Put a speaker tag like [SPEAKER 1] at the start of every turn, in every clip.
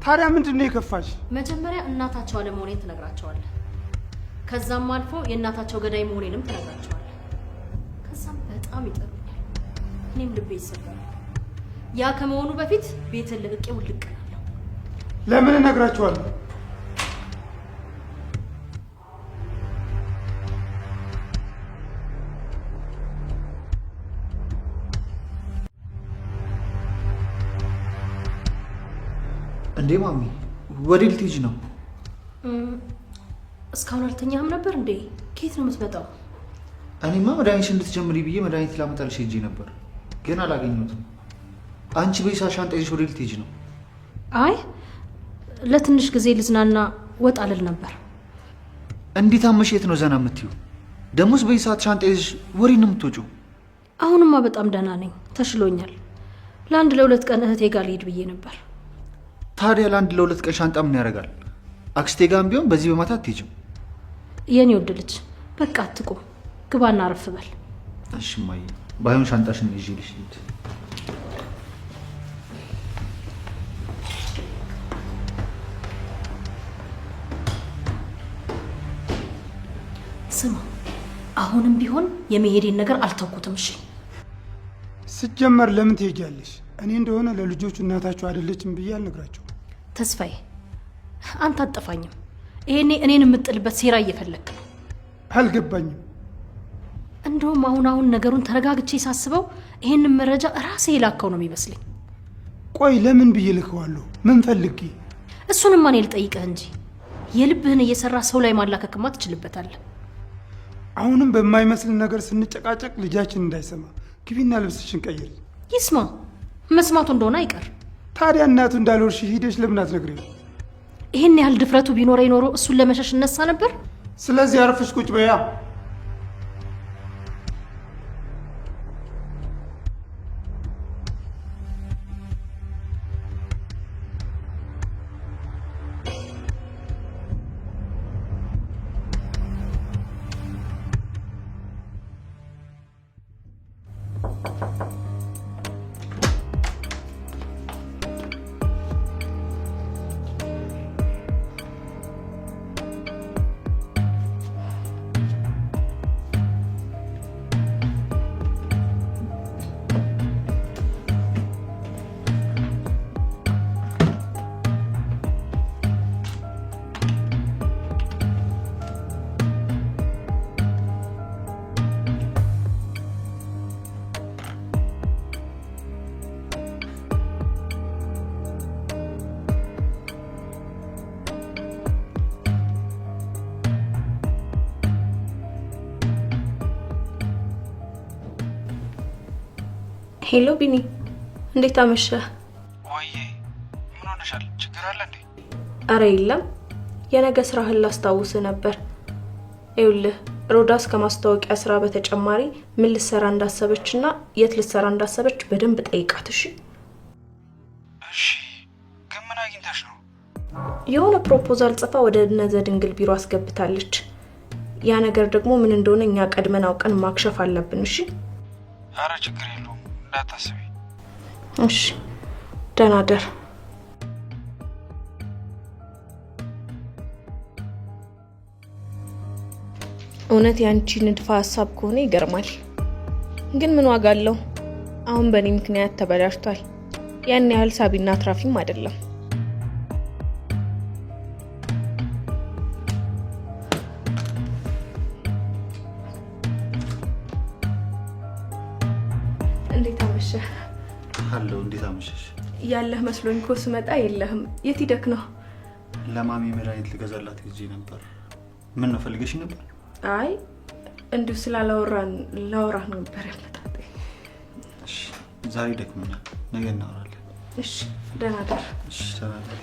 [SPEAKER 1] ታዲያ ምንድነው የከፋሽ?
[SPEAKER 2] መጀመሪያ እናታቸው አለመሆኔን ትነግራቸዋለህ። ከዛም አልፎ የእናታቸው ገዳይ መሆኔንም ትነግራቸዋለህ። ከዛም በጣም ይጠሩኛል፣ እኔም ልቤ ይሰበራል። ያ ከመሆኑ በፊት ቤትን ለቅቄ ውልቅ እላለሁ።
[SPEAKER 1] ለምን እነግራቸዋለሁ?
[SPEAKER 3] እንዴ ማሚ ወዴት ልትሄጂ ነው?
[SPEAKER 2] እስካሁን አልተኛህም ነበር እንዴ? ከየት ነው የምትመጣው?
[SPEAKER 3] እኔማ መድኃኒትሽ እንድትጀምሪ ብዬ መድኃኒት ላመጣልሽ ሄጄ ነበር፣ ግን አላገኘሁትም። አንቺ በይሳ ሻንጣ ይዘሽ ወዴት ልትሄጂ ነው?
[SPEAKER 2] አይ ለትንሽ ጊዜ ልዝናና ወጣ ልል ነበር።
[SPEAKER 3] እንዴት አመሽ? የት ነው ዘና የምትይው? ደሞስ በይሳት ሻንጣ ይዘሽ ወሬት ነው የምትወጪው?
[SPEAKER 2] አሁንማ በጣም ደህና ነኝ፣ ተሽሎኛል። ለአንድ ለሁለት ቀን እህቴ ጋር ልሄድ ብዬ ነበር።
[SPEAKER 3] ታዲያ ለአንድ ለሁለት ቀን ሻንጣ ምን ያደርጋል? አክስቴ ጋርም ቢሆን በዚህ በማታ አትሄጂም።
[SPEAKER 2] የኔ ወድ ልጅ በቃ አትቁም፣ ግባና አረፍ በል።
[SPEAKER 3] እሺ እማዬ፣ ባይሆን ሻንጣሽን ይዤልሽ ልሂድ።
[SPEAKER 2] ስማ፣ አሁንም ቢሆን የመሄዴን ነገር አልተውኩትም። እሺ
[SPEAKER 1] ሲጀመር ለምን ትሄጃለሽ? እኔ እንደሆነ ለልጆቹ እናታቸው አይደለችም ብዬ አልነግራቸው።
[SPEAKER 2] ተስፋዬ አንተ አጠፋኝም። ይሄኔ እኔን የምጥልበት ሴራ እየፈለክ ነው።
[SPEAKER 1] አልገባኝም።
[SPEAKER 2] እንደውም አሁን ነገሩን ተረጋግቼ ሳስበው ይሄንን መረጃ ራሴ የላከው ነው የሚመስለኝ።
[SPEAKER 1] ቆይ ለምን ብዬ ልከዋለሁ? ምን ፈልጊ?
[SPEAKER 2] እሱንማ እኔ ልጠይቅህ እንጂ የልብህን እየሰራ ሰው ላይ ማላከክማ ትችልበታለህ።
[SPEAKER 1] አሁንም በማይመስል ነገር ስንጨቃጨቅ ልጃችን እንዳይሰማ ግቢና ልብስሽን ቀይሪ።
[SPEAKER 2] ይስማ፣ መስማቱ እንደሆነ አይቀር።
[SPEAKER 1] ታዲያ እናቱ እንዳልወርሽ ሂደሽ ለምን አትነግሪው?
[SPEAKER 2] ይሄን ያህል ድፍረቱ ቢኖረኝ ኖሮ እሱን ለመሸሽ እነሳ ነበር።
[SPEAKER 1] ስለዚህ አርፈሽ ቁጭ በያ።
[SPEAKER 4] ሄሎ ቢኒ፣ እንዴት አመሸ?
[SPEAKER 5] ወይዬ ምን ሆነሻል? ችግር አለ እንዴ?
[SPEAKER 4] አረ የለም፣ የነገ ስራህን ላስታውስ ነበር። ይኸውልህ ሮዳስ ከማስታወቂያ ስራ በተጨማሪ ምን ልትሰራ እንዳሰበችና የት ልትሰራ እንዳሰበች በደንብ ጠይቃት። እሺ
[SPEAKER 5] እሺ። ግን ምን አግኝተሽ ነው?
[SPEAKER 4] የሆነ ፕሮፖዛል ጽፋ ወደ እነዘ ድንግል ቢሮ አስገብታለች። ያ ነገር ደግሞ ምን እንደሆነ እኛ ቀድመን አውቀን ማክሸፍ አለብን። እሺ።
[SPEAKER 5] አረ ችግር የለውም እንዳታስቢ።
[SPEAKER 4] እሺ ደህና ደር። እውነት ያንቺ ንድፈ ሀሳብ ከሆነ ይገርማል። ግን ምን ዋጋ አለው? አሁን በእኔ ምክንያት ተበላሽቷል። ያን ያህል ሳቢና አትራፊም አይደለም። እንዴት አመሸህ?
[SPEAKER 3] ሀሎ፣ እንዴት አመሸሽ?
[SPEAKER 4] ያለህ መስሎኝ እኮ ስመጣ የለህም። የት ሂደክ ነው?
[SPEAKER 3] ለማሚ መድኃኒት ልገዛላት ሄጄ ነበር። ምን ነው ፈልገሽ ነበር?
[SPEAKER 4] አይ እንዲሁ ስላላወራን ላወራህ ነበር ያመጣጥ።
[SPEAKER 3] እሺ፣ ዛሬ ደክሞኛል፣ ነገ እናወራለን።
[SPEAKER 4] እሺ ደህና ደር።
[SPEAKER 3] እሺ ደህና ደር።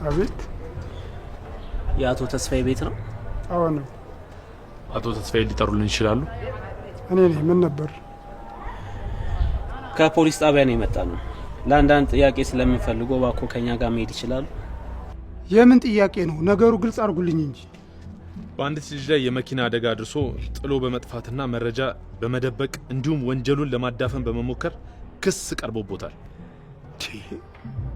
[SPEAKER 1] አቤት።
[SPEAKER 6] የአቶ ተስፋዬ ቤት ነው?
[SPEAKER 1] አዎ ነው።
[SPEAKER 7] አቶ ተስፋዬ ሊጠሩልን ይችላሉ?
[SPEAKER 1] እኔ ነኝ። ምን ነበር?
[SPEAKER 6] ከፖሊስ ጣቢያ ነው የመጣ ነው። ለአንዳንድ ጥያቄ ስለምንፈልገው እባክዎ ከኛ ጋር መሄድ ይችላሉ?
[SPEAKER 1] የምን ጥያቄ ነው? ነገሩ ግልጽ አድርጉልኝ እንጂ።
[SPEAKER 7] በአንዲት ልጅ ላይ የመኪና አደጋ አድርሶ ጥሎ በመጥፋትና መረጃ በመደበቅ እንዲሁም ወንጀሉን ለማዳፈን በመሞከር ክስ ቀርቦበታል።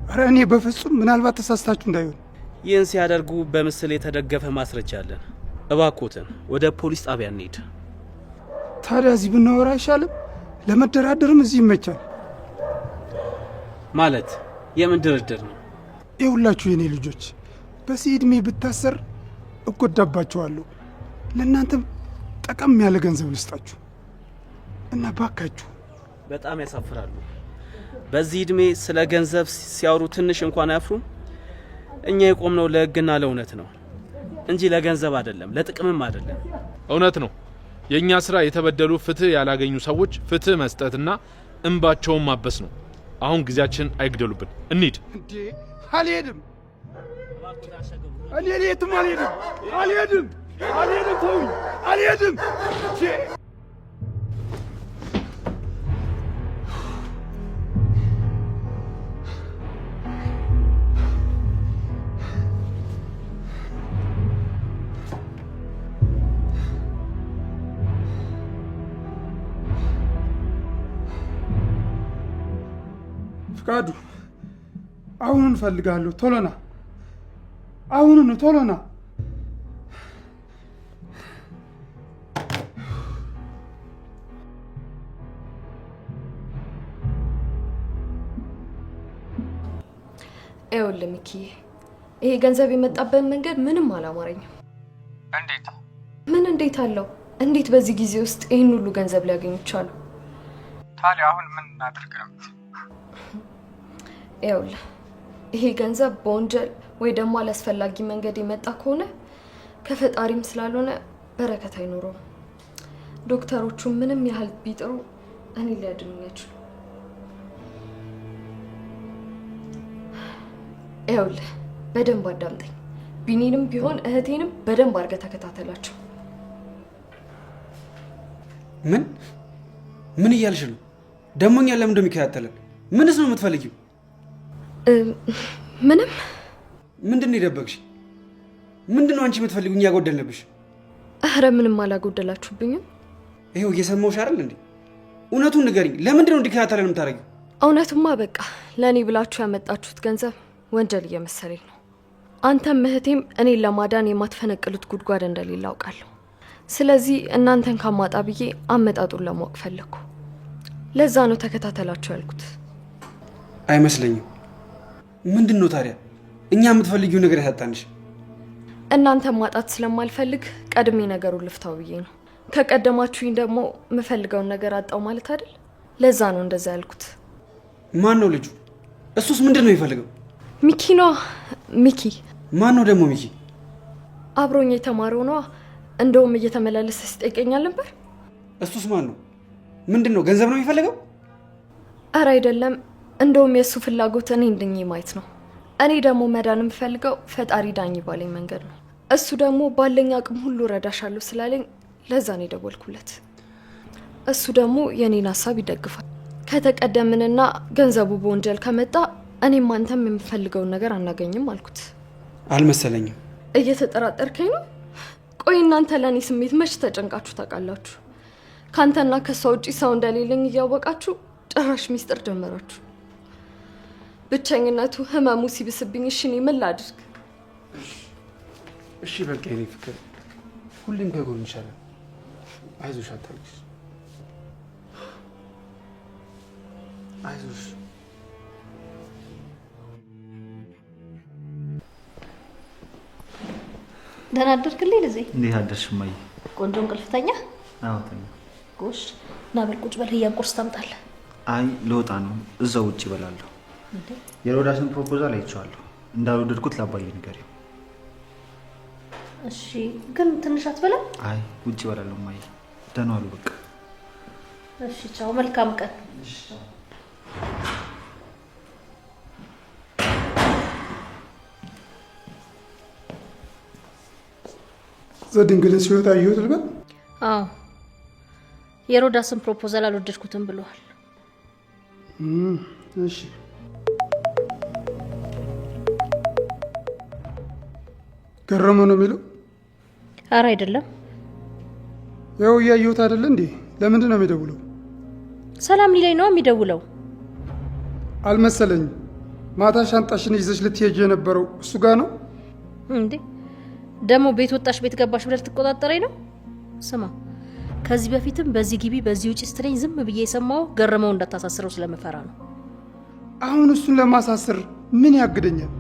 [SPEAKER 1] ኧረ እኔ በፍጹም ምናልባት ተሳስታችሁ እንዳይሆን።
[SPEAKER 6] ይህን ሲያደርጉ በምስል የተደገፈ ማስረጃ አለን። እባክዎትን ወደ ፖሊስ ጣቢያ እንሂድ።
[SPEAKER 1] ታዲያ እዚህ ብናወራ አይሻልም? ለመደራደርም እዚህ ይመቻል።
[SPEAKER 6] ማለት የምን ድርድር ነው?
[SPEAKER 1] ይኸውላችሁ የኔ ልጆች፣ በዚህ ዕድሜ ብታሰር እጎዳባችኋለሁ። ለእናንተም ጠቀም ያለ ገንዘብ ልስጣችሁ እና ባካችሁ።
[SPEAKER 6] በጣም ያሳፍራሉ። በዚህ ዕድሜ ስለ ገንዘብ ሲያወሩ ትንሽ እንኳን አያፍሩም? እኛ የቆምነው ለሕግና ለእውነት ነው እንጂ ለገንዘብ አይደለም፣ ለጥቅምም አይደለም።
[SPEAKER 7] እውነት ነው። የእኛ ስራ የተበደሉ ፍትህ ያላገኙ ሰዎች ፍትህ መስጠትና እንባቸውን ማበስ ነው። አሁን ጊዜያችን አይግደሉብን። እንሂድ።
[SPEAKER 1] እንዴ አልሄድም። እኔ የትም አልሄድም። አልሄድም። ተውኝ። አልሄድም። ፍቃዱ፣ አሁን እንፈልጋለሁ። ቶሎና፣ አሁን ቶሎና።
[SPEAKER 4] ይኸውልህ ሚኪዬ፣ ይሄ ገንዘብ የመጣበት መንገድ ምንም አላማረኝም።
[SPEAKER 5] እንዴት?
[SPEAKER 4] ምን እንዴት አለው? እንዴት በዚህ ጊዜ ውስጥ ይህን ሁሉ ገንዘብ ሊያገኙ ቻሉ?
[SPEAKER 5] ታዲያ አሁን ምን እናድርግ ነው?
[SPEAKER 4] ይኸውልህ ይሄ ገንዘብ በወንጀል ወይ ደግሞ አላስፈላጊ መንገድ የመጣ ከሆነ ከፈጣሪም ስላልሆነ በረከት አይኖረውም። ዶክተሮቹ ምንም ያህል ቢጥሩ እኔ ሊያድኑኝ አይችሉም። ይኸውልህ በደንብ አዳምጠኝ። ቢኒንም ቢሆን እህቴንም በደንብ አድርገህ ተከታተላቸው።
[SPEAKER 8] ምን እያልሽ ነው? ደግሞ እኛን ለምን እንደሚከታተለን? ምንስ ነው የምትፈልጊው?
[SPEAKER 4] ምንም።
[SPEAKER 8] ምንድን ነው የደበቅሽ? ምንድን ነው አንቺ የምትፈልጊው? እኛ ጎደልንብሽ?
[SPEAKER 4] አረ ምንም አላጎደላችሁብኝም።
[SPEAKER 8] ይኸው እየሰማሁሽ አይደል እንዴ? እውነቱን ንገሪኝ። ለምንድን ነው እንዲከታተለን የምታደርጊው?
[SPEAKER 4] እውነቱማ በቃ ለእኔ ብላችሁ ያመጣችሁት ገንዘብ ወንጀል እየመሰለኝ ነው። አንተም እህቴም እኔን ለማዳን የማትፈነቅሉት ጉድጓድ እንደሌለ አውቃለሁ። ስለዚህ እናንተን ካማጣ ብዬ አመጣጡን ለማወቅ ፈለግኩ። ለዛ ነው ተከታተላችሁ ያልኩት።
[SPEAKER 8] አይመስለኝም። ምንድን ነው ታዲያ እኛ የምትፈልጊው ነገር ያሳጣንሽ?
[SPEAKER 4] እናንተን ማጣት ስለማልፈልግ ቀድሜ ነገሩን ልፍታው ብዬ ነው። ከቀደማችሁኝ ደግሞ የምፈልገውን ነገር አጣው ማለት አይደል? ለዛ ነው እንደዛ ያልኩት።
[SPEAKER 8] ማን ነው ልጁ? እሱስ ምንድን ነው የሚፈልገው?
[SPEAKER 4] ሚኪ ነዋ። ሚኪ።
[SPEAKER 8] ማን ነው ደግሞ ሚኪ?
[SPEAKER 4] አብሮኝ የተማረው ነዋ። እንደውም እየተመላለሰ ሲጠይቀኛል ነበር።
[SPEAKER 8] እሱስ ማን ነው? ምንድን ነው ገንዘብ ነው የሚፈልገው?
[SPEAKER 4] እረ አይደለም። እንደውም የእሱ ፍላጎት እኔ እንድኝ ማየት ነው። እኔ ደግሞ መዳን የምፈልገው ፈጣሪ ዳኝ ባለኝ መንገድ ነው። እሱ ደግሞ ባለኝ አቅም ሁሉ ረዳሻለሁ ስላለኝ ለዛ ነው የደወልኩለት። እሱ ደግሞ የኔን ሀሳብ ይደግፋል። ከተቀደምንና ገንዘቡ በወንጀል ከመጣ እኔም አንተም የምፈልገውን ነገር አናገኝም አልኩት።
[SPEAKER 8] አልመሰለኝም።
[SPEAKER 4] እየተጠራጠርከኝ ነው? ቆይ እናንተ ለእኔ ስሜት መች ተጨንቃችሁ ታውቃላችሁ? ከአንተና ከሷ ውጪ ሰው እንደሌለኝ እያወቃችሁ ጭራሽ ሚስጥር ጀመራችሁ። ብቸኝነቱ ህመሙ ሲብስብኝ እሺ እኔ ምን ላድርግ?
[SPEAKER 8] እሺ በቃ የኔ ፍቅር፣ ሁሌም ከጎን ይሻላል። አይዞሽ፣ አታልቅሽ። አይዞሽ።
[SPEAKER 2] ደህና አደርክልኝ ልዜ?
[SPEAKER 3] እንዴት አደርሽ እማዬ?
[SPEAKER 2] ቆንጆ እንቅልፍተኛ?
[SPEAKER 3] አዎ ተኛ።
[SPEAKER 2] ጎሽ ና በል ቁጭ በል። ህያን ቁርስ ታምጣለህ?
[SPEAKER 3] አይ ልወጣ ነው፣ እዛው ውጭ እበላለሁ። የሮዳስን ፕሮፖዛል አይቼዋለሁ። እንዳልወደድኩት ላባዬ ንገሪው።
[SPEAKER 2] እሺ ግን ትንሽ አትበላም?
[SPEAKER 3] አይ ውጭ እበላለሁ እማዬ። ደህና ዋሉ በቃ።
[SPEAKER 2] እሺ ቻው፣ መልካም ቀን።
[SPEAKER 1] ዘድንግልን ሲወጣ እየወት ልበል?
[SPEAKER 2] አዎ የሮዳስን ፕሮፖዛል አልወደድኩትም ብለዋል።
[SPEAKER 1] እሺ ገረመው ነው የሚለው?
[SPEAKER 2] ኧረ አይደለም።
[SPEAKER 1] ያው እያየሁት አይደለ እንዴ? ለምንድን ነው የሚደውለው?
[SPEAKER 2] ሰላም ሊለኝ ነው የሚደውለው።
[SPEAKER 1] አልመሰለኝም። ማታ ሻንጣሽን ይዘሽ ልትሄጂ የነበረው እሱ ጋር ነው
[SPEAKER 2] እንዴ? ደግሞ ቤት ወጣሽ ቤት ገባሽ ብለህ ልትቆጣጠረኝ ነው? ስማ፣ ከዚህ በፊትም በዚህ ግቢ በዚህ ውጭ ስትለኝ ዝም ብዬ የሰማው ገረመው እንዳታሳስረው ስለምፈራ ነው።
[SPEAKER 1] አሁን እሱን ለማሳሰር ምን ያግደኛል?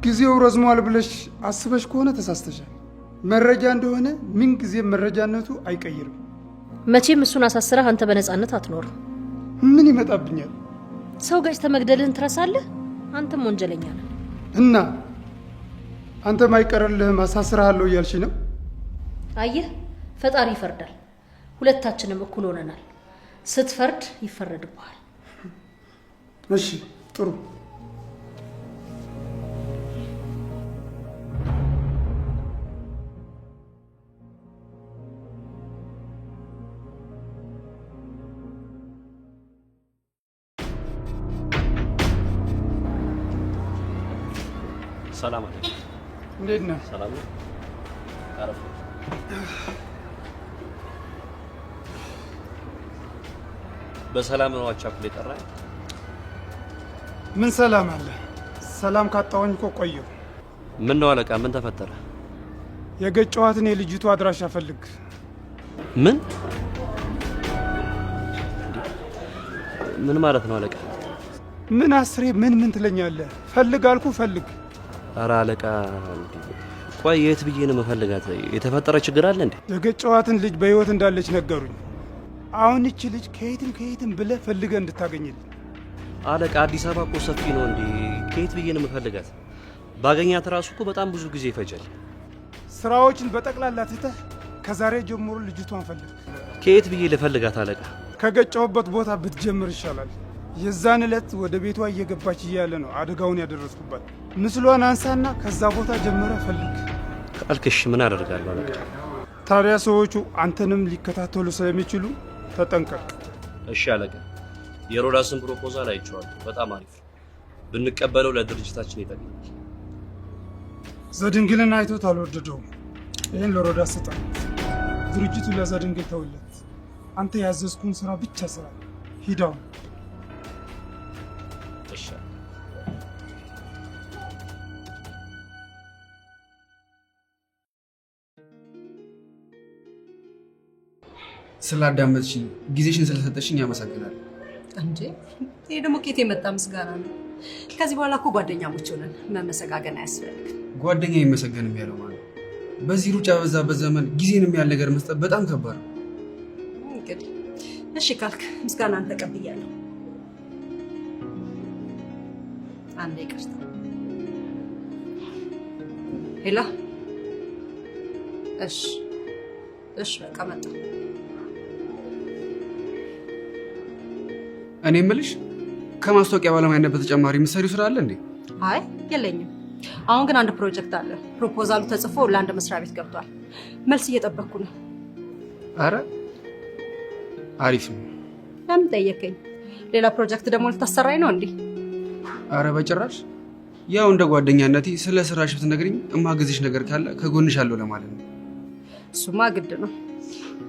[SPEAKER 1] ጊዜው ረዝሟል ብለሽ አስበሽ ከሆነ ተሳስተሻል። መረጃ እንደሆነ ምን ጊዜም መረጃነቱ አይቀይርም።
[SPEAKER 2] መቼም እሱን አሳስረህ አንተ በነፃነት አትኖርም።
[SPEAKER 1] ምን ይመጣብኛል?
[SPEAKER 2] ሰው ገጭተህ መግደልህን ትረሳለህ? አንተም ወንጀለኛ ነህ።
[SPEAKER 1] እና አንተም አይቀርልህም አሳስርሃለሁ እያልሽ ነው?
[SPEAKER 2] አየህ፣ ፈጣሪ ይፈርዳል። ሁለታችንም እኩል ሆነናል። ስትፈርድ ይፈረድብሃል።
[SPEAKER 1] እሺ ጥሩ።
[SPEAKER 6] ሰላም አለይኩም።
[SPEAKER 1] እንዴት ነህ?
[SPEAKER 6] ሰላም ነው። አረፍ በሰላም ነው አቻኩል የጠራኝ?
[SPEAKER 1] ምን ሰላም አለ? ሰላም ካጣሁኝ እኮ ቆየሁ።
[SPEAKER 6] ምን ነው አለቃ? ምን ተፈጠረ?
[SPEAKER 1] የገጨኋትን የልጅቱ አድራሻ ፈልግ።
[SPEAKER 6] ምን ምን ማለት ነው አለቃ?
[SPEAKER 1] ምን አስሬ ምን ትለኛለህ? ፈልግ አልኩ ፈልግ።
[SPEAKER 6] ኧረ አለቃ፣ ቆይ የት ብዬ ነው መፈልጋት? የተፈጠረ ችግር አለ እንዴ?
[SPEAKER 1] የገጨኋትን ልጅ በህይወት እንዳለች ነገሩኝ። አሁን እቺ ልጅ ከየትም ብለህ ፈልገህ እንድታገኝልኝ።
[SPEAKER 6] አለቃ፣ አዲስ አበባ እኮ ሰፊ ነው እንዴ? ከየት ብዬ ነው መፈልጋት? ባገኛት ራሱ እኮ በጣም ብዙ ጊዜ ይፈጃል።
[SPEAKER 1] ስራዎችን በጠቅላላ ትተህ ከዛሬ ጀምሮ ልጅቷን ፈልግ።
[SPEAKER 6] ከየት ብዬ ልፈልጋት አለቃ?
[SPEAKER 1] ከገጨሁበት ቦታ ብትጀምር ይሻላል። የዛን ዕለት ወደ ቤቷ እየገባች እያለ ነው አደጋውን ያደረስኩባት። ምስሏን አንሳና ከዛ ቦታ ጀምረ ፈልግ።
[SPEAKER 6] ካልክሽ ምን አደርጋለሁ አለቃ?
[SPEAKER 1] ታዲያ ሰዎቹ አንተንም ሊከታተሉ ስለሚችሉ ተጠንቀቅ።
[SPEAKER 6] እሺ አለቃ። የሮዳስን ፕሮፖዛል አይቼዋለሁ። በጣም አሪፍ ብንቀበለው ለድርጅታችን ይጠቅማል።
[SPEAKER 1] ዘድንግልን አይቶት አልወደደውም። ይህን ለሮዳስ ስጠው። ድርጅቱ ለዘድንግል ተውለት። አንተ ያዘዝኩን ስራ ብቻ ስራ። ሂዳው።
[SPEAKER 6] እሺ
[SPEAKER 8] ስላዳመጥሽኝ ጊዜሽን ስለሰጠሽኝ ያመሰግናል።
[SPEAKER 9] እንዴ ይሄ ደግሞ ኬት የመጣ ምስጋና ነው? ከዚህ በኋላ እኮ ጓደኛሞች ሆነን መመሰጋገን አያስፈልግም።
[SPEAKER 8] ጓደኛ ይመሰገንም ያለው ማለት በዚህ ሩጫ በዛበት ዘመን ጊዜን የሚያህል ነገር መስጠት በጣም ከባድ ነው።
[SPEAKER 9] እንግዲህ እሺ ካልክ ምስጋናን ተቀብያለሁ። አንዴ ይቅርታ። ሄላ እሺ በቃ መጣ።
[SPEAKER 8] እኔ የምልሽ ከማስታወቂያ ባለሙያነት በተጨማሪ የምትሰሪው ስራ አለ እንዴ?
[SPEAKER 9] አይ የለኝም። አሁን ግን አንድ ፕሮጀክት አለ። ፕሮፖዛሉ ተጽፎ ለአንድ መስሪያ ቤት ገብቷል። መልስ እየጠበቅኩ ነው።
[SPEAKER 8] አረ አሪፍ ነው።
[SPEAKER 9] ለምን ጠየቀኝ? ሌላ ፕሮጀክት ደግሞ ልታሰራኝ ነው እንዴ?
[SPEAKER 8] አረ በጭራሽ። ያው እንደ ጓደኛነቴ ስለ ስራሽ ብትነግሪኝ እማግዝሽ ነገር ካለ ከጎንሽ አለው ለማለት ነው።
[SPEAKER 9] እሱማ ግድ ነው።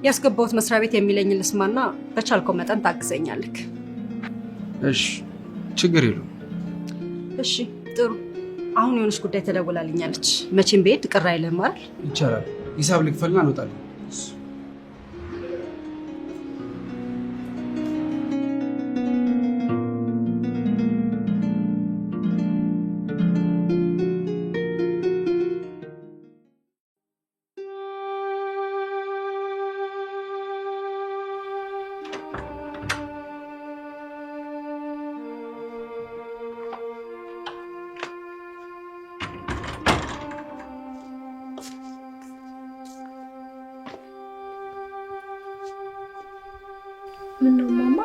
[SPEAKER 9] ያስገባሁት መስሪያ ቤት የሚለኝን ልስማና በቻልከው መጠን ታግዘኛለህ።
[SPEAKER 8] እሺ ችግር የለውም።
[SPEAKER 9] እሺ ጥሩ። አሁን የሆነች ጉዳይ ተደውላልኛለች። መቼም ብሄድ ቅር አይልህም አይደል?
[SPEAKER 8] ይቻላል። ሂሳብ ልክፈልና እንወጣለን።
[SPEAKER 4] ምነው ማማ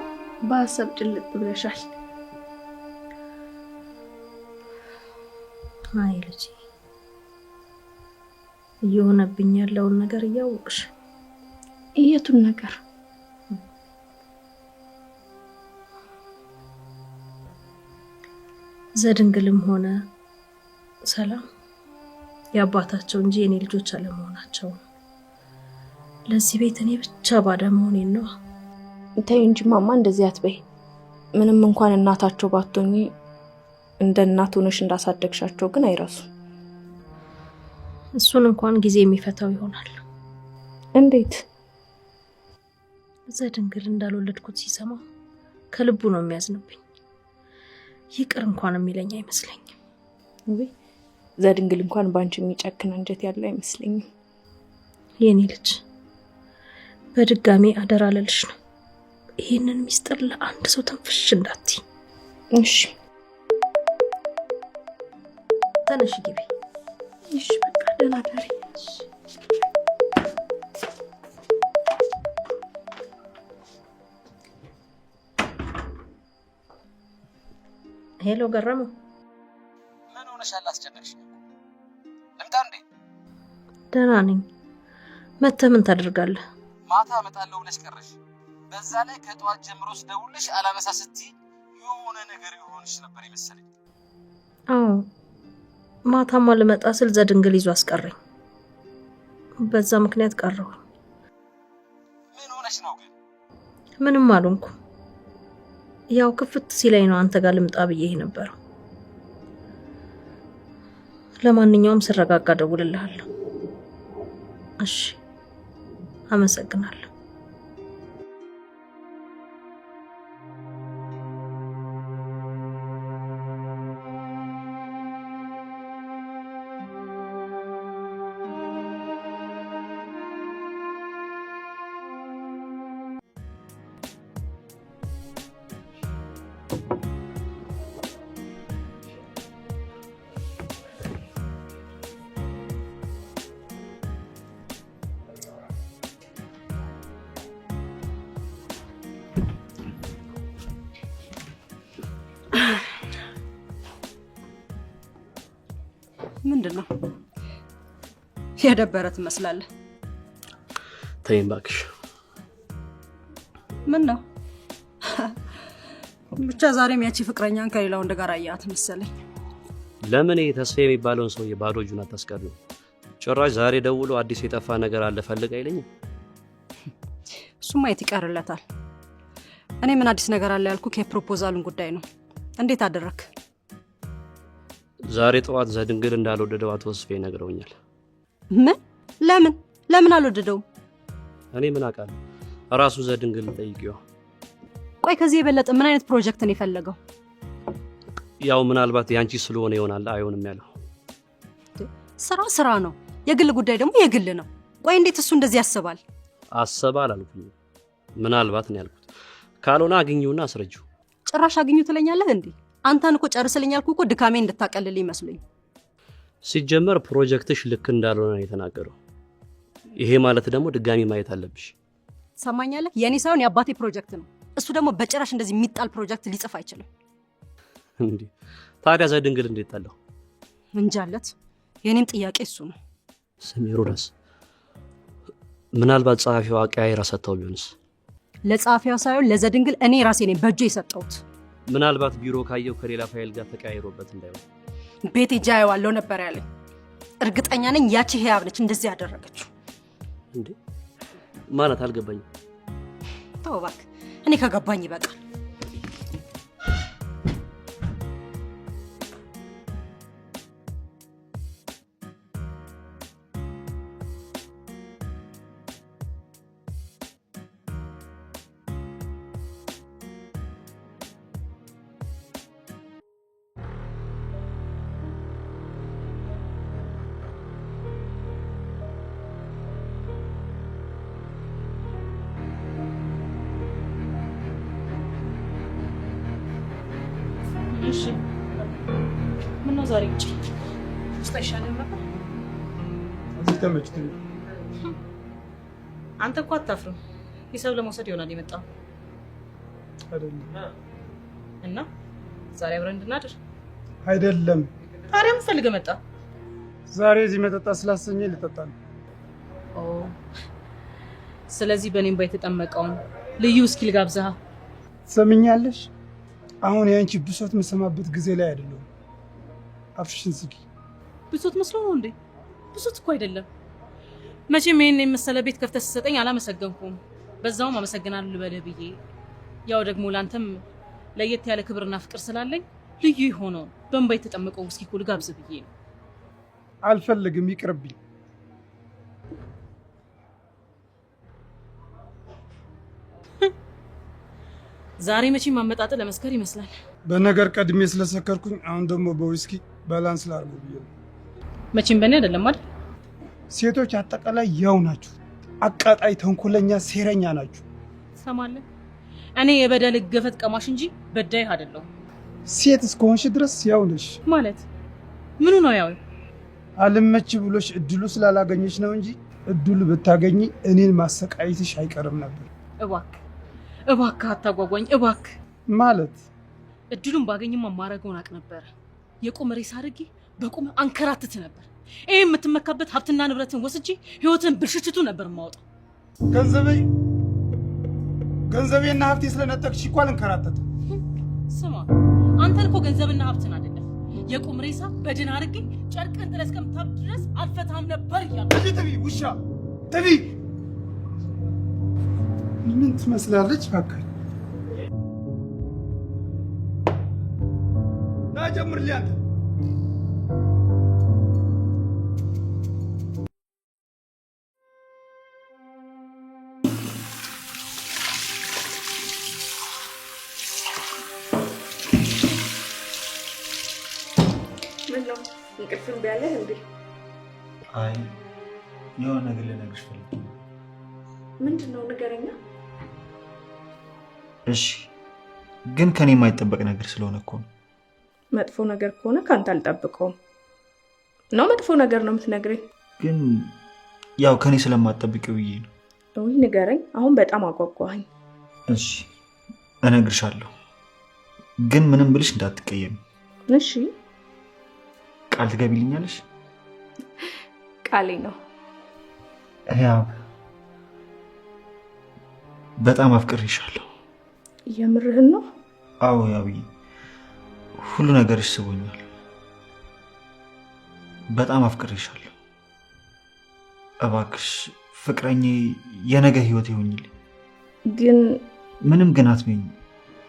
[SPEAKER 4] በሀሳብ ጭልጥ ብለሻል?
[SPEAKER 2] አይ ልጄ፣ እየሆነብኝ ያለውን ነገር እያወቅሽ።
[SPEAKER 4] የቱን ነገር?
[SPEAKER 2] ዘድንግልም ሆነ ሰላም የአባታቸው እንጂ የኔ ልጆች አለመሆናቸው። ለዚህ ቤት እኔ ብቻ ባዳ መሆኔን ነው።
[SPEAKER 4] ተይ እንጂ ማማ እንደዚህ አትበይ። ምንም እንኳን እናታቸው ባትሆኚ እንደ እናት ሆነሽ እንዳሳደግሻቸው ግን አይረሱ።
[SPEAKER 2] እሱን እንኳን ጊዜ የሚፈታው ይሆናል።
[SPEAKER 4] እንዴት?
[SPEAKER 2] ዘድንግል እንዳልወለድኩት ሲሰማ ከልቡ ነው የሚያዝንብኝ። ይቅር እንኳን የሚለኝ አይመስለኝም።
[SPEAKER 4] ወይ ዘድንግል እንኳን ባንቺ የሚጨክን አንጀት ያለው አይመስለኝም።
[SPEAKER 2] የኔ ልጅ በድጋሚ አደራ ልልሽ ነው። ይሄንን ሚስጥር ለአንድ ሰው ተንፍሽ እንዳትይ
[SPEAKER 4] እሺ?
[SPEAKER 2] ተነሽ ግቢ።
[SPEAKER 4] እሺ በቃ ደህና ደሪ።
[SPEAKER 2] ሄሎ ገረመው።
[SPEAKER 6] ምን ሆነሻል? አስጨነቅሽ? ልምጣ እንዴ?
[SPEAKER 2] ደህና ነኝ። መተህ ምን ታደርጋለህ?
[SPEAKER 6] ማታ እመጣለሁ ብለሽ ቀረሽ። በዛ ላይ ከጧት ጀምሮ ስደውልሽ አላነሳ ስትይ የሆነ ነገር ይሆንሽ ነበር ይመስለኝ።
[SPEAKER 2] አዎ ማታማ ልመጣ ስል ዘድንግል ይዞ አስቀረኝ። በዛ ምክንያት ቀረሁ።
[SPEAKER 6] ምን ሆነሽ ነው ግን?
[SPEAKER 2] ምንም አልሆንኩም። ያው ክፍት ሲለኝ ነው አንተ ጋር ልምጣ ብዬ ነበር። ለማንኛውም ስረጋጋ ደውልልሃለሁ። እሺ አመሰግናለሁ።
[SPEAKER 9] ምንድነው? የደበረ ትመስላለህ።
[SPEAKER 6] ተይኝ እባክሽ።
[SPEAKER 9] ምን ነው? ብቻ ዛሬም ያቺ ፍቅረኛን ከሌላ ወንድ ጋር አያት መሰለኝ።
[SPEAKER 10] ለምን ተስፋ የሚባለውን ሰው የባዶ እጁን አታስቀርም? ጭራሽ ዛሬ ደውሎ አዲስ የጠፋ ነገር አለ ፈልግ አይለኝም?
[SPEAKER 9] እሱማ የት ይቀርለታል። እኔ ምን አዲስ ነገር አለ ያልኩት የፕሮፖዛሉን ጉዳይ ነው። እንዴት አደረክ?
[SPEAKER 10] ዛሬ ጠዋት ዘድንግል እንዳልወደደው አቶ ተስፋዬ ነግረውኛል።
[SPEAKER 9] ምን? ለምን አልወደደውም?
[SPEAKER 10] እኔ ምን አውቃለሁ? ራሱ ዘድንግል ጠይቂው።
[SPEAKER 9] ቆይ ከዚህ የበለጠ ምን አይነት ፕሮጀክት ነው የፈለገው?
[SPEAKER 10] ያው ምናልባት ያንቺ ስለሆነ ይሆናል አይሆንም ያለው።
[SPEAKER 9] ስራ ነው፣ የግል ጉዳይ ደግሞ የግል ነው። ቆይ እንዴት እሱ እንደዚህ ያስባል?
[SPEAKER 10] አሰባ አላልኩኝ፣ ምናልባት ነው ያልኩት። ካልሆነ አግኙና አስረጂው።
[SPEAKER 9] ጭራሽ አግኙ ትለኛለህ እንዴ? አንተን እኮ ጨርስልኝ ያልኩህ እኮ ድካሜ እንድታቀልልኝ መስሎኝ።
[SPEAKER 10] ሲጀመር ፕሮጀክትሽ ልክ እንዳልሆነ ነው የተናገረው። ይሄ ማለት ደግሞ ድጋሚ ማየት አለብሽ።
[SPEAKER 9] ሰማኛለህ? የኔ ሳይሆን የአባቴ ፕሮጀክት ነው። እሱ ደግሞ በጭራሽ እንደዚህ የሚጣል ፕሮጀክት ሊጽፍ አይችልም።
[SPEAKER 10] እንዴ ታዲያ ዘድንግል እንዴት ጣለው?
[SPEAKER 9] እንጃለት። የኔም ጥያቄ እሱ ነው።
[SPEAKER 10] ስሚ ሮዳስ፣ ምናልባት ጸሐፊዋ ቀያይራ ሰጥተው ቢሆንስ?
[SPEAKER 9] ለጸሐፊዋ ሳይሆን ለዘድንግል እኔ ራሴ ነኝ በእጄ የሰጠሁት።
[SPEAKER 10] ምናልባት ቢሮ ካየው ከሌላ ፋይል ጋር ተቀያይሮበት እንዳይሆን።
[SPEAKER 9] ቤት ሄጄ አየዋለሁ ነበር ያለኝ። እርግጠኛ ነኝ ያቺ ህያብ ነች እንደዚህ ያደረገችው።
[SPEAKER 10] እንዴ ማለት አልገባኝም።
[SPEAKER 9] ተው እባክህ፣ እኔ ከገባኝ ይበቃል።
[SPEAKER 2] እሺ ምን ነው ዛሬ ውጪ ውስጥ አይሻልም ነበር?
[SPEAKER 1] እዚህ ተመችቶኝ።
[SPEAKER 2] አንተ እኮ አታፍርም። ሂሳብ ለመውሰድ ይሆናል የመጣው
[SPEAKER 1] አይደለም?
[SPEAKER 2] እና ዛሬ አብረን እንድናድር
[SPEAKER 1] አይደለም?
[SPEAKER 2] ታዲያ ምን ፈልገህ መጣ?
[SPEAKER 1] ዛሬ እዚህ መጠጣ ስላሰኘኝ ልጠጣ ነው።
[SPEAKER 2] ኦ ስለዚህ በእኔም ባይተጠመቀውን ልዩ እስኪ ልጋብዝሃ።
[SPEAKER 1] ትሰምኛለሽ? አሁን ያንቺ ብሶት የምሰማበት ጊዜ ላይ አይደለም። አፍሽን ዝጊ።
[SPEAKER 2] ብሶት መስሎ ነው እንዴ?
[SPEAKER 11] ብዙት እኮ አይደለም። መቼም ይሄን የመሰለ ቤት ከፍተህ ስትሰጠኝ አላመሰገንኩም። በዛውም አመሰግናለሁ ልበልህ ብዬ ያው ደግሞ ላንተም ለየት ያለ ክብርና ፍቅር ስላለኝ ልዩ የሆነው በእንባ የተጠመቀው ውስኪ እኮ ልጋብዝ ብዬ ነው።
[SPEAKER 1] አልፈልግም፣ ይቅርብኝ።
[SPEAKER 11] ዛሬ መቼም ማመጣጥ ለመስከር ይመስላል።
[SPEAKER 1] በነገር ቀድሜ ስለሰከርኩኝ አሁን ደግሞ በዊስኪ ባላንስ ላድርግ ብዬ ነው።
[SPEAKER 11] መቼም በእኔ አይደለም አይደል?
[SPEAKER 1] ሴቶች አጠቃላይ ያው ናችሁ። አቃጣይ፣ ተንኮለኛ፣ ሴረኛ ናችሁ።
[SPEAKER 11] ሰማለህ? እኔ የበደል ገፈት ቀማሽ እንጂ በዳይ አይደለሁ።
[SPEAKER 1] ሴት እስከሆንሽ ድረስ ያው ነሽ
[SPEAKER 11] ማለት ምኑ ነው ያው?
[SPEAKER 1] አልመች ብሎሽ እድሉ ስላላገኘሽ ነው እንጂ እድሉ ብታገኚ እኔን ማሰቃየትሽ አይቀርም ነበር።
[SPEAKER 11] እባክህ አታጓጓኝ እባክህ።
[SPEAKER 1] ማለት
[SPEAKER 11] እድሉን ባገኝማ ማረገውን አቅ ነበር። የቁም ሬሳ አድርጌ በቁም አንከራትት ነበር። ይሄ የምትመካበት ሀብትና ንብረትን ወስጄ ህይወትን ብልሽችቱ ነበር ማውጣው።
[SPEAKER 1] ገንዘቤና ሀብቴ ስለነጠቅሽ እኮ አልንከራተትም።
[SPEAKER 11] ስማ አንተን እኮ ገንዘብና ሀብትን አይደለም የቁም ሬሳ በድን አድርጌ ጨርቅን ጥለህ እስከምታብድ ድረስ አልፈታም ነበር እያልኩ።
[SPEAKER 1] እዚህ ትቢ ውሻ ትቢ ምን ትመስላለች? እባክህ ና ጀምርልኝ አንተ።
[SPEAKER 4] ምነው እንቅልፍ እምቢ አለህ እንዴ?
[SPEAKER 3] አይ የሆነ ነገር ልነግርሽ ፈልጌ ነው።
[SPEAKER 4] ምንድን ነው ንገረኛ።
[SPEAKER 3] እሺ ግን ከኔ የማይጠበቅ ነገር ስለሆነ እኮ ነው።
[SPEAKER 4] መጥፎ ነገር ከሆነ ካንተ አልጠብቀውም ነው። መጥፎ ነገር ነው የምትነግረኝ?
[SPEAKER 3] ግን ያው ከኔ ስለማትጠብቂው ብዬ ነው።
[SPEAKER 4] ወይ ንገረኝ፣ አሁን በጣም አጓጓኸኝ።
[SPEAKER 3] እሺ እነግርሻለሁ፣ ግን ምንም ብልሽ እንዳትቀየም።
[SPEAKER 4] እሺ
[SPEAKER 3] ቃል ትገቢልኛለሽ?
[SPEAKER 4] ቃሌ ነው።
[SPEAKER 3] ያው በጣም አፍቅሬሻለሁ።
[SPEAKER 4] የምርህን ነው?
[SPEAKER 3] አዎ ያብዬ፣ ሁሉ ነገርሽ ስቦኛል። በጣም አፍቅሬሻለሁ። እባክሽ ፍቅረኛዬ፣ የነገ ህይወት ይሆኝልኝ።
[SPEAKER 4] ግን
[SPEAKER 3] ምንም ግን አትበይኝ።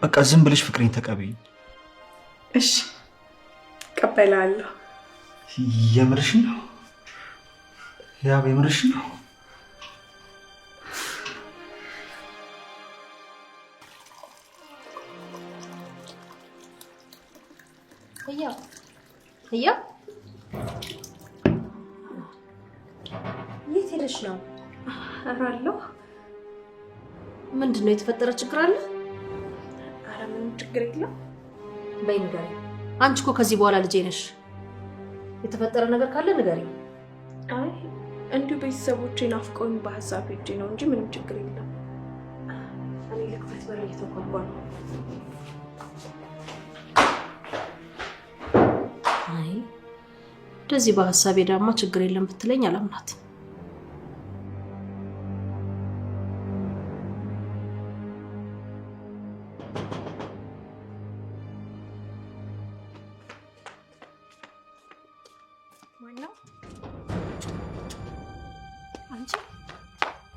[SPEAKER 3] በቃ ዝም ብለሽ ፍቅሬን ተቀበይኝ።
[SPEAKER 4] እሺ እቀበላለሁ።
[SPEAKER 3] የምርሽን ነው? ያብ የምርሽን ነው?
[SPEAKER 2] ህያ የት ሄደሽ ነው?
[SPEAKER 4] አራለሁ።
[SPEAKER 2] ምንድን ነው የተፈጠረ ችግር አለ?
[SPEAKER 4] ኧረ ምንም ችግር የለም።
[SPEAKER 2] በይ ንገሪኝ። አንቺ እኮ ከዚህ በኋላ ልጄ ነሽ። የተፈጠረ ነገር ካለ ንገሪኝ።
[SPEAKER 4] አይ እንዲሁ ቤተሰቦቼ ናፍቀውኝ በሀሳብ ሄጄ ነው እንጂ ምንም ችግር የለም። እኔ ልክፈት፣ በር እየተንኳኳ ነው።
[SPEAKER 2] አይ እንደዚህ በሀሳቤ ዳማ ችግር የለም ብትለኝ አላምናት።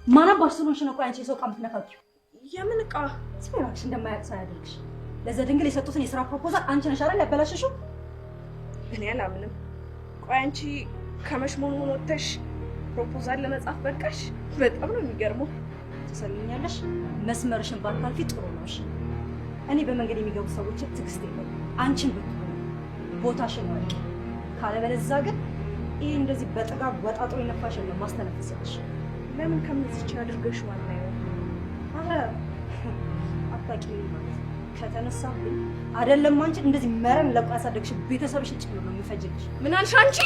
[SPEAKER 9] ማናባሽ ስለሆንሽ ነው? ቆይ አንቺ የሰው ዕቃ የምትነካኪው?
[SPEAKER 4] የምን ዕቃ?
[SPEAKER 9] ስሜ እባክሽ እንደማያውቅ ሰው ያደርግሽ። ለዘድንግል የሰጡትን የስራ ፕሮፖዛል አንቺ ነሽ አይደል ያበላሽሽው?
[SPEAKER 4] እኔ አላምንም። ቆይ አንቺ ከመሽሞንሞን ወጥተሽ ፕሮፖዛል ለመጻፍ በቃሽ? በጣም ነው የሚገርመው።
[SPEAKER 9] ትሰሚኛለሽ? መስመርሽን ባታልፊ ጥሩ ነው። እሺ እኔ በመንገድ የሚገቡ ሰዎችን ትዕግስት የለም። አንቺን ብትሆኑ ቦታሽን ወቂ። ካለበለዚያ ግን ይሄ እንደዚህ በጥጋብ ወጣጥሮ የነፋሽን ነው ማስተነፍስልሽ።
[SPEAKER 4] ለምን ከምንዝች አድርገሽ ዋናው?
[SPEAKER 9] አረ አጣቂ ማለት ከተነሳብኝ አይደለም አንቺ እንደዚህ መረን ለቆ ያሳደግሽ ቤተሰብሽን ጭምር ነው የሚፈጅልሽ።
[SPEAKER 4] ምን አልሽ አንቺ?